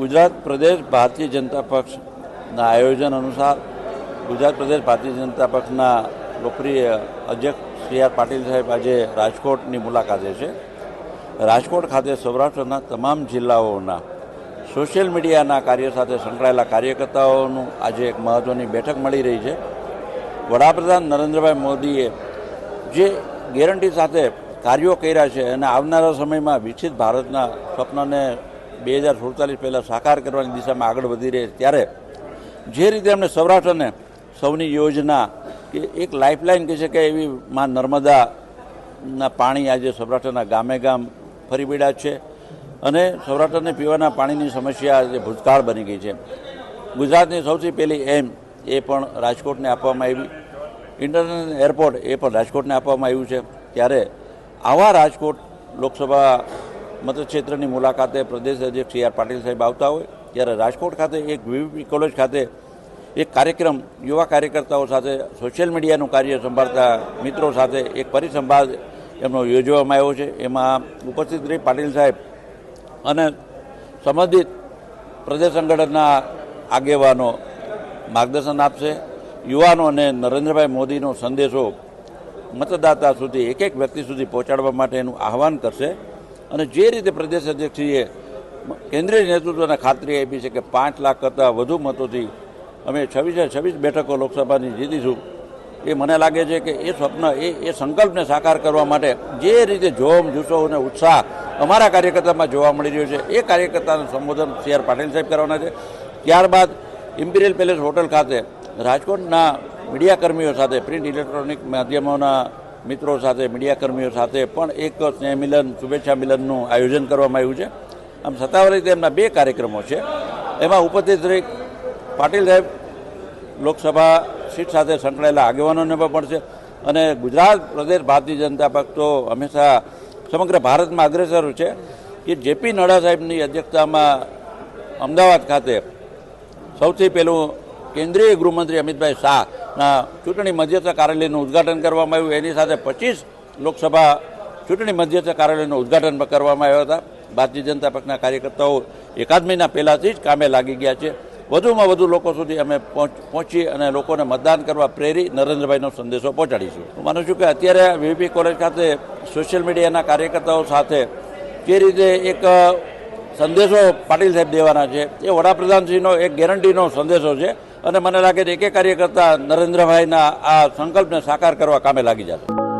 ગુજરાત પ્રદેશ ભારતીય જનતા પક્ષના આયોજન અનુસાર ગુજરાત પ્રદેશ ભારતીય જનતા પક્ષના લોકપ્રિય અધ્યક્ષ સી આર પાટીલ સાહેબ આજે રાજકોટની મુલાકાતે છે. રાજકોટ ખાતે સૌરાષ્ટ્રના તમામ જિલ્લાઓના સોશિયલ મીડિયાના કાર્ય સાથે સંકળાયેલા કાર્યકર્તાઓનું આજે એક મહત્ત્વની બેઠક મળી રહી છે. વડાપ્રધાન નરેન્દ્રભાઈ મોદીએ જે ગેરંટી સાથે કાર્યો કર્યા છે અને આવનારા સમયમાં વિકસિત ભારતના સ્વપ્નને 2047 પહેલાં સાકાર કરવાની દિશામાં આગળ વધી રહી છે, ત્યારે જે રીતે અમને સૌરાષ્ટ્રને સૌની યોજના કે એક લાઇફલાઇન કહી શકાય એવી માં નર્મદાના પાણી આજે સૌરાષ્ટ્રના ગામે ગામ ફરી વળ્યા છે અને સૌરાષ્ટ્રને પીવાના પાણીની સમસ્યા જે ભૂતકાળ બની ગઈ છે. ગુજરાતની સૌથી પહેલી એમ એ પણ રાજકોટને આપવામાં આવી, ઇન્ટરનેશનલ એરપોર્ટ એ પણ રાજકોટને આપવામાં આવ્યું છે. ત્યારે આવા રાજકોટ લોકસભા મતક્ષેત્રની મુલાકાતે પ્રદેશ અધ્યક્ષ સી આર પાટીલ સાહેબ આવતા હોય ત્યારે રાજકોટ ખાતે એક વીવીપી કોલેજ ખાતે એક કાર્યક્રમ યુવા કાર્યકર્તાઓ સાથે સોશિયલ મીડિયાનું કાર્ય સંભાળતા મિત્રો સાથે એક પરિસંવાદ એમનો યોજવામાં આવ્યો છે. એમાં ઉપસ્થિત રહી પાટીલ સાહેબ અને સંબંધિત પ્રદેશ સંગઠનના આગેવાનો માર્ગદર્શન આપશે. યુવાનો અને નરેન્દ્રભાઈ મોદીનો સંદેશો મતદાતા સુધી એક એક વ્યક્તિ સુધી પહોંચાડવા માટે એનું આહવાન કરશે. અને જે રીતે પ્રદેશ અધ્યક્ષીએ કેન્દ્રીય નેતૃત્વને ખાતરી આપી છે કે 5 લાખ કરતાં વધુ મતોથી અમે 26 બેઠકો લોકસભાની જીતીશું, એ મને લાગે છે કે એ સ્વપ્ન એ સંકલ્પને સાકાર કરવા માટે જે રીતે જોમ જુસ્સો અને ઉત્સાહ અમારા કાર્યકર્તામાં જોવા મળી રહ્યો છે, એ કાર્યકર્તાનું સંબોધન સી આર પાટીલ સાહેબ કરવાના છે. ત્યારબાદ ઇમ્પિરિયલ પેલેસ હોટલ ખાતે રાજકોટના મીડિયાકર્મીઓ સાથે, પ્રિન્ટ ઇલેક્ટ્રોનિક માધ્યમોના મિત્રો સાથે, મીડિયાકર્મીઓ સાથે પણ એક સ્નેહ મિલન, શુભેચ્છા મિલનનું આયોજન કરવામાં આવ્યું છે. આમ સત્તાવાર રીતે એમના 2 કાર્યક્રમો છે. એમાં ઉપસ્થિત રહી પાટીલ સાહેબ લોકસભા સીટ સાથે સંકળાયેલા આગેવાનોને પણ મળશે અને ગુજરાત પ્રદેશ ભારતીય જનતા પક્ષ તો હંમેશા સમગ્ર ભારતમાં અગ્રેસર છે કે જેપી નડ્ડા સાહેબની અધ્યક્ષતામાં અમદાવાદ ખાતે સૌથી પહેલું કેન્દ્રીય ગૃહમંત્રી અમિતભાઈ શાહના ચૂંટણી મધ્યસ્થ કાર્યાલયનું ઉદ્ઘાટન કરવામાં આવ્યું. એની સાથે 25 લોકસભા ચૂંટણી મધ્યસ્થ કાર્યાલયનું ઉદ્ઘાટન કરવામાં આવ્યા હતા. ભારતીય જનતા પક્ષના કાર્યકર્તાઓ એકાદ મહિના પહેલાંથી જ કામે લાગી ગયા છે. વધુમાં વધુ લોકો સુધી અમે પહોંચી અને લોકોને મતદાન કરવા પ્રેરી નરેન્દ્રભાઈનો સંદેશો પહોંચાડીશું. હું માનું છું કે અત્યારે વીવીપી કોલેજ ખાતે સોશિયલ મીડિયાના કાર્યકર્તાઓ સાથે જે રીતે એક સંદેશો પાટીલ સાહેબ દેવાના છે, એ વડાપ્રધાનશ્રીનો એક ગેરંટીનો સંદેશો છે અને મને લાગે છે કે કાર્યકર્તા નરેન્દ્રભાઈના આ સંકલ્પને સાકાર કરવા કામે લાગી જશે.